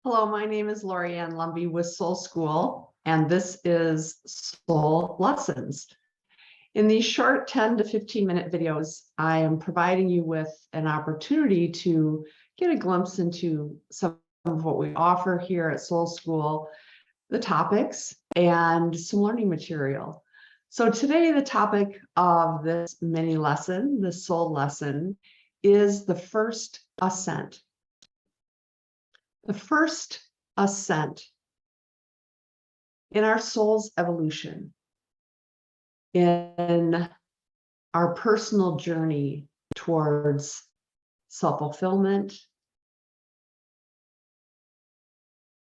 Hello, my name is Lorianne Lumbie with Soul School, and this is Soul Lessons. In these short 10 to 15-minute videos, I am providing you with an opportunity to get a glimpse into some of what we offer here at Soul School, the topics, and some learning material. So today, the topic of this mini lesson, the soul lesson, is the first ascent. The first ascent in our soul's evolution, in our personal journey towards self-fulfillment,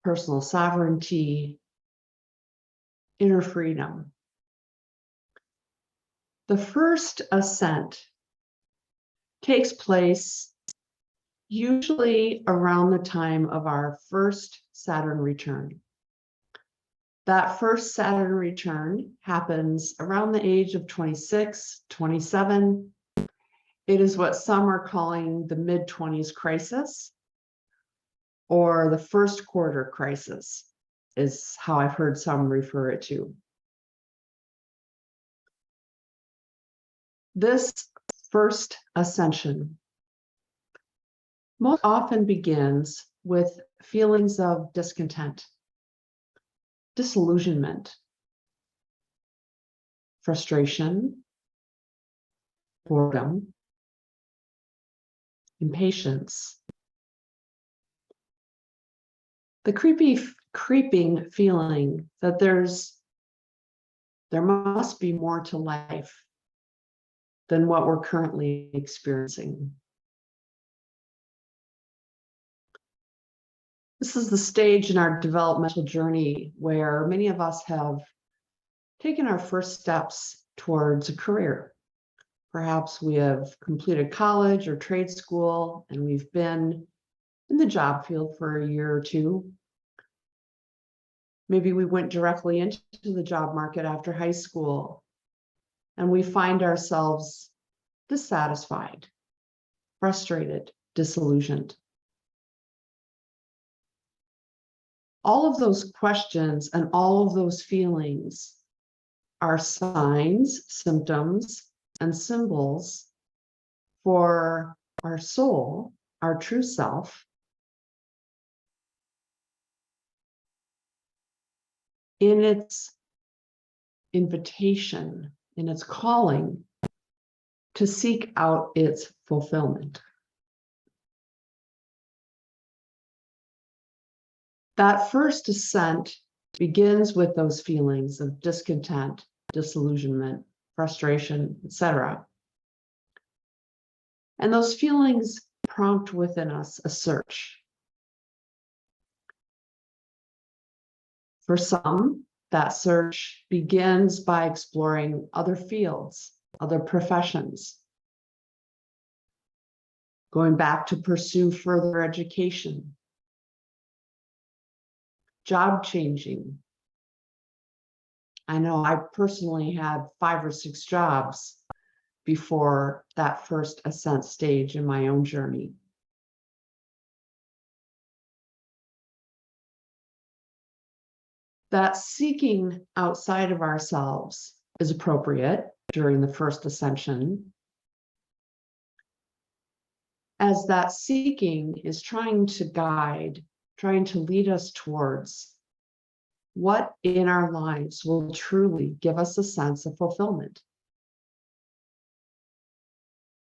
personal sovereignty, inner freedom. The first ascent takes place usually around the time of our first Saturn return. That first Saturn return happens around the age of 26, 27. It is what some are calling the mid-20s crisis, or the first quarter crisis, is how I've heard some refer it to. This first ascension most often begins with feelings of discontent, disillusionment, frustration, boredom, impatience. The creeping feeling that there must be more to life than what we're currently experiencing. This is the stage in our developmental journey where many of us have taken our first steps towards a career. Perhaps we have completed college or trade school, and we've been in the job field for a year or two. Maybe we went directly into the job market after high school, and we find ourselves dissatisfied, frustrated, disillusioned. All of those questions and all of those feelings are signs, symptoms, and symbols for our soul, our true self, in its invitation, in its calling to seek out its fulfillment. That first ascent begins with those feelings of discontent, disillusionment, frustration, etc. And those feelings prompt within us a search. For some, that search begins by exploring other fields, other professions, going back to pursue further education, job changing. I know I personally had 5 or 6 jobs before that first ascent stage in my own journey. That seeking outside of ourselves is appropriate during the first ascension, as that seeking is trying to guide, trying to lead us towards what in our lives will truly give us a sense of fulfillment.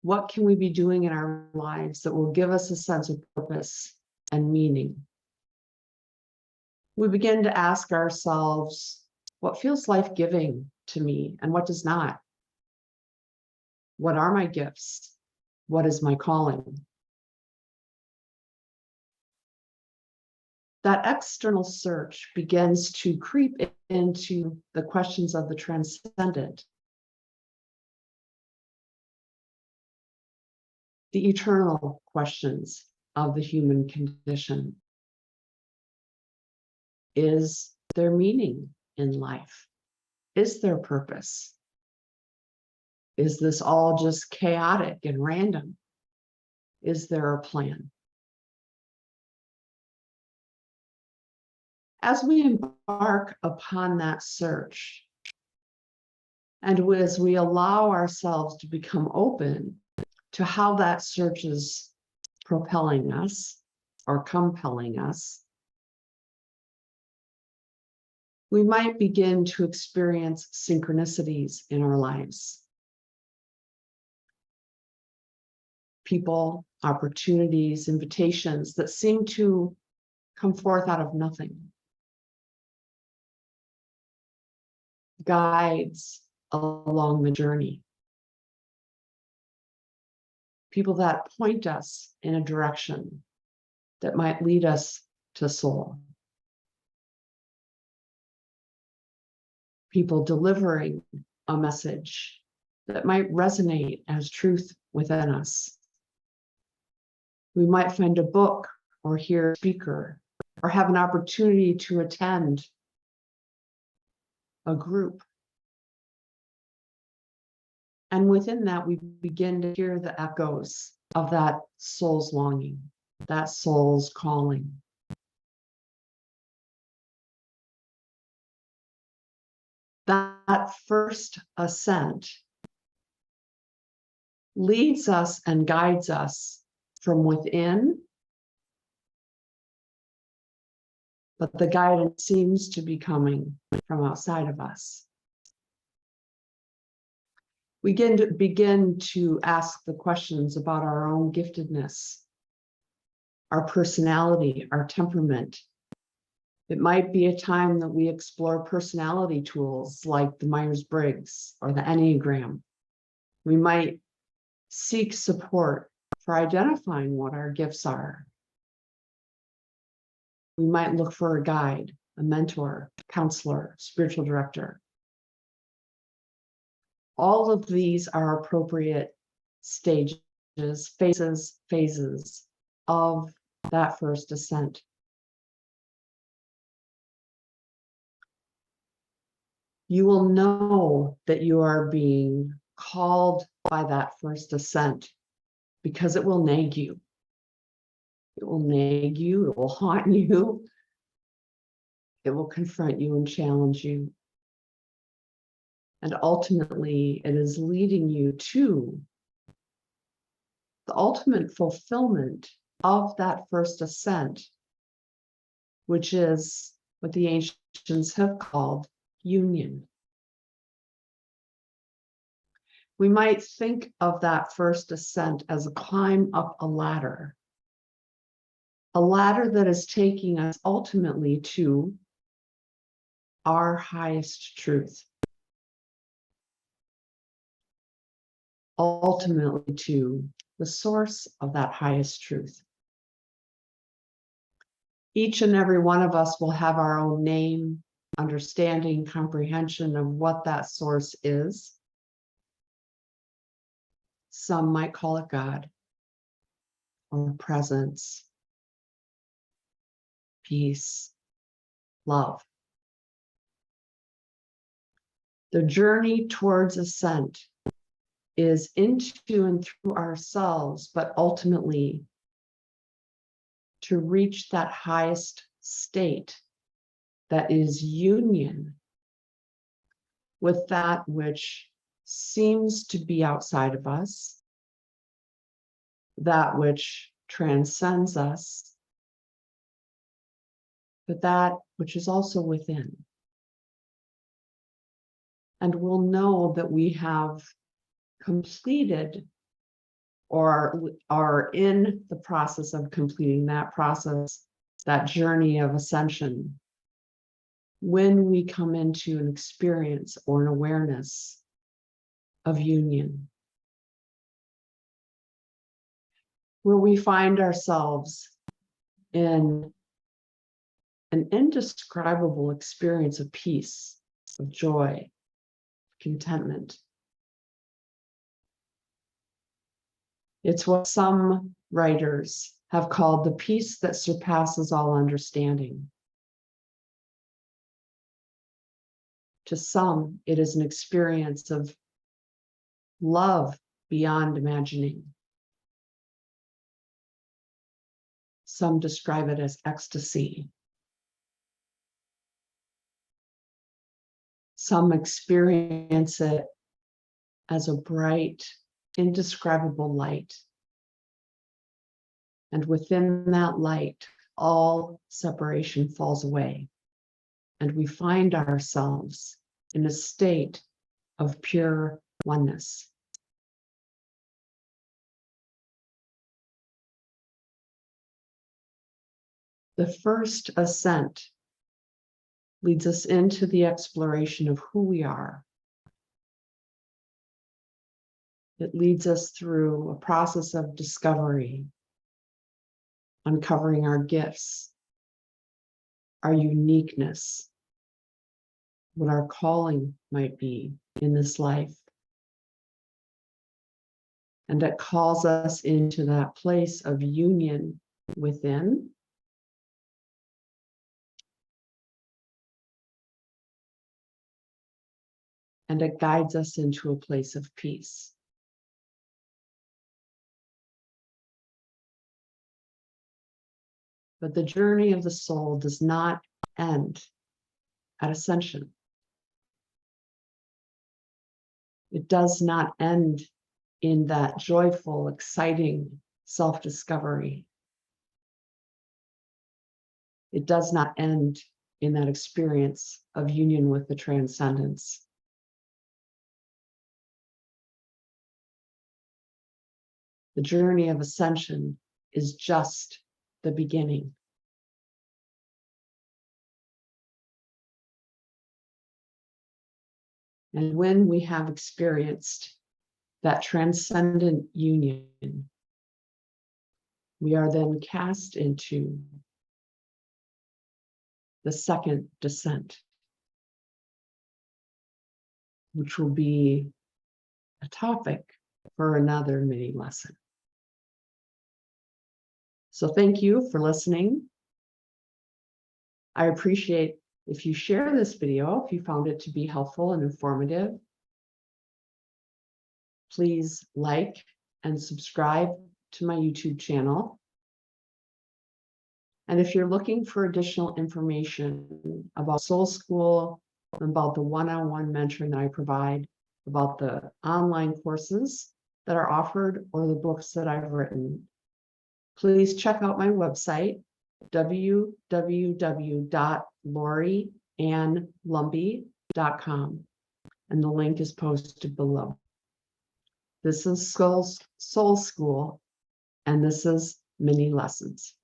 What can we be doing in our lives that will give us a sense of purpose and meaning? We begin to ask ourselves, what feels life-giving to me and what does not? What are my gifts? What is my calling? That external search begins to creep into the questions of the transcendent, the eternal questions of the human condition. Is there meaning in life? Is there purpose? Is this all just chaotic and random? Is there a plan? As we embark upon that search, and as we allow ourselves to become open to how that search is propelling us or compelling us, we might begin to experience synchronicities in our lives. People, opportunities, invitations that seem to come forth out of nothing. Guides along the journey. People that point us in a direction that might lead us to soul. People delivering a message that might resonate as truth within us. We might find a book or hear a speaker or have an opportunity to attend a group. And within that, we begin to hear the echoes of that soul's longing, that soul's calling. That first ascent leads us and guides us from within, but the guidance seems to be coming from outside of us. We begin to ask the questions about our own giftedness, our personality, our temperament. It might be a time that we explore personality tools like the Myers-Briggs or the Enneagram. We might seek support for identifying what our gifts are. We might look for a guide, a mentor, counselor, spiritual director. All of these are appropriate stages, phases of that first ascent. You will know that you are being called by that first ascent because it will nag you. It will nag you, it will haunt you, it will confront you and challenge you. And ultimately, it is leading you to the ultimate fulfillment of that first ascent, which is what the ancients have called union. We might think of that first ascent as a climb up a ladder that is taking us ultimately to our highest truth, ultimately to the source of that highest truth. Each and every one of us will have our own name, understanding, comprehension of what that source is. Some might call it God, or presence, peace, love. The journey towards ascent is into and through ourselves, but ultimately to reach that highest state that is union with that which seems to be outside of us, that which transcends us, but that which is also within. And we'll know that we have completed or are in the process of completing that process, that journey of ascension, when we come into an experience or an awareness of union, where we find ourselves in an indescribable experience of peace, of joy, contentment. It's what some writers have called the peace that surpasses all understanding. To some, it is an experience of love beyond imagining. Some describe it as ecstasy. Some experience it as a bright, indescribable light. And within that light, all separation falls away, and we find ourselves in a state of pure oneness. The first ascent leads us into the exploration of who we are. It leads us through a process of discovery, uncovering our gifts, our uniqueness, what our calling might be in this life. And it calls us into that place of union within, and it guides us into a place of peace. But the journey of the soul does not end at ascension. It does not end in that joyful, exciting self-discovery. It does not end in that experience of union with the transcendence. The journey of ascension is just the beginning. And when we have experienced that transcendent union, we are then cast into the second descent, which will be a topic for another mini lesson. So thank you for listening. I appreciate if you share this video, if you found it to be helpful and informative. Please like and subscribe to my YouTube channel. And if you're looking for additional information about Soul School, about the one-on-one mentoring that I provide, about the online courses that are offered, or the books that I've written, please check out my website, www.loriannlumby.com, and the link is posted below. This is Soul School, and this is Mini Lessons.